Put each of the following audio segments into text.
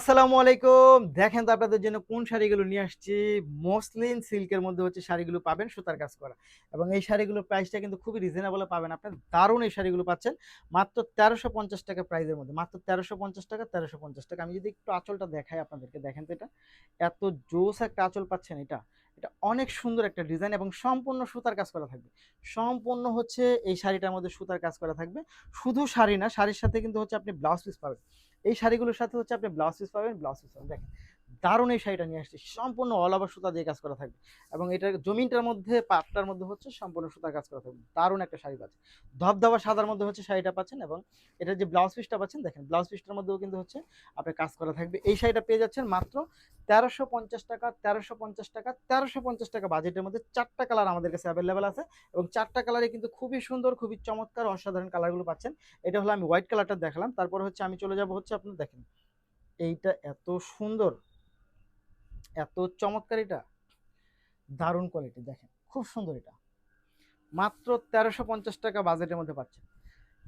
আসসালামু আলাইকুম। দেখেন তো আপনাদের জন্য কোন শাড়িগুলো নিয়ে আসছি। মসলিন সিল্কের মধ্যে হচ্ছে শাড়িগুলো পাবেন সুতার কাজ করা। এবং এই শাড়িগুলোর প্রাইসটা কিন্তু খুবই রিজনেবল পাবেন আপনার। দারুণ এই শাড়িগুলো পাচ্ছেন মাত্র ৳১৩৫০ প্রাইসের মধ্যে। মাত্র ৳১৩৫০, ৳১৩৫০। আমি যদি একটু আঁচলটা দেখাই আপনাদেরকে, দেখেন তো এটা। এত জোস একটা আঁচল পাচ্ছেন এটা। এটা অনেক সুন্দর একটা ডিজাইন এবং সম্পূর্ণ সুতার কাজ করা থাকবে। সম্পূর্ণ হচ্ছে এই শাড়িটার মধ্যে সুতার কাজ করা থাকবে। শুধু শাড়ি না, শাড়ির সাথে কিন্তু হচ্ছে আপনি ব্লাউজ পিস পাবেন। এই শাড়িগুলোর সাথে হচ্ছে আপনি ব্লাউজ পিস পাবেন, ব্লাউজ পিস পাবেন। দেখেন দারুণ এই শাড়িটা নিয়ে আসছি, সম্পূর্ণ অল ওভার সুতা দিয়ে কাজ করা থাকবে। এবং এটার জমিনটার মধ্যে পাটটার মধ্যে হচ্ছে সম্পূর্ণ সুতার কাজ করা থাকবে। দারুণ একটা শাড়ি পাচ্ছেন, ধবধবা সাদার মধ্যে হচ্ছে শাড়িটা পাচ্ছেন। এবং এটার যে ব্লাউজ পিসটা পাচ্ছেন, দেখেন ব্লাউজ পিসটার মধ্যেও কিন্তু হচ্ছে আপনার কাজ করা থাকবে। এই শাড়িটা পেয়ে যাচ্ছেন মাত্র ৳১৩৫০, ৳১৩৫০, ৳১৩৫০ বাজেটের মধ্যে। চারটা কালার আমাদের কাছে অ্যাভেলেবেল আছে এবং চারটা কালারে কিন্তু খুবই সুন্দর, খুবই চমৎকার, অসাধারণ কালারগুলো পাচ্ছেন। এটা হলো আমি হোয়াইট কালারটা দেখালাম। তারপর হচ্ছে আমি চলে যাব হচ্ছে, আপনার দেখেন এইটা এত সুন্দর, এত চমৎকার, এটা দারুণ কোয়ালিটি, দেখেন খুব সুন্দর। এটা মাত্র ৳১৩৫০ বাজেটের মধ্যে পাচ্ছেন।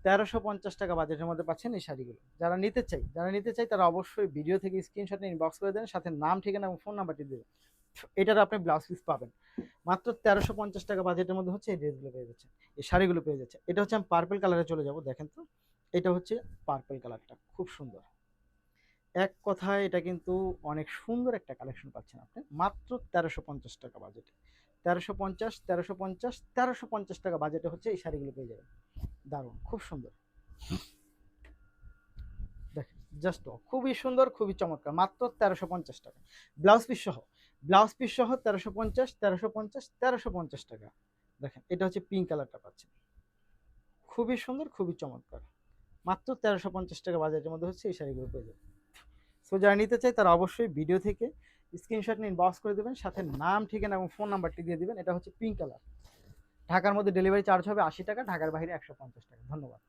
৳১৩৫০ বাজেটের মধ্যে পাচ্ছেন এই শাড়িগুলো। যারা নিতে চাই তারা অবশ্যই ভিডিও থেকে স্ক্রিনশট নিয়ে ইনবক্স করে দেন, সাথে নাম, ঠিকানা এবং ফোন নাম্বারটি দেবেন। এটার আপনি ব্লাউজ পিস পাবেন। মাত্র ৳১৩৫০ বাজেটের মধ্যে হচ্ছে এই ড্রেসগুলো পেয়ে যাচ্ছেন, এই শাড়িগুলো পেয়ে যাচ্ছে। এটা হচ্ছে আমি পার্পল কালারে চলে যাব, দেখেন তো। এটা হচ্ছে পার্পল কালারটা, খুব সুন্দর। এক কথায় এটা কিন্তু অনেক সুন্দর একটা কালেকশন পাচ্ছেন আপনি মাত্র ৳১৩৫০ বাজেটে। ১৩৫০, ১৩৫০, ৳১৩৫০ বাজেটে হচ্ছে এই শাড়িগুলো পেয়ে যাবেন। দারুণ, খুব সুন্দর। দেখেন জাস্ট খুবই সুন্দর, খুবই চমৎকার, মাত্র ৳১৩৫০। ব্লাউজ পিস সহ, ব্লাউজ পিস সহ ১৩৫০, ১৩৫০, ৳১৩৫০। দেখেন এটা হচ্ছে পিঙ্ক কালারটা পাচ্ছেন, খুবই সুন্দর, খুবই চমৎকার। মাত্র ৳১৩৫০ বাজেটের মধ্যে হচ্ছে এই শাড়িগুলো পেয়ে যাবেন। সো যারা নিতে চায় তারা অবশ্যই ভিডিও থেকে স্ক্রিনশট নিয়ে ইনবক্স করে দেবেন, সাথে নাম, ঠিকানা এবং ফোন নাম্বারটি দিয়ে দিবেন। এটা হচ্ছে পিঙ্ক কালার। ঢাকার মধ্যে ডেলিভারি চার্জ হবে ৳৮০, ঢাকার বাইরে ৳১৫০। ধন্যবাদ।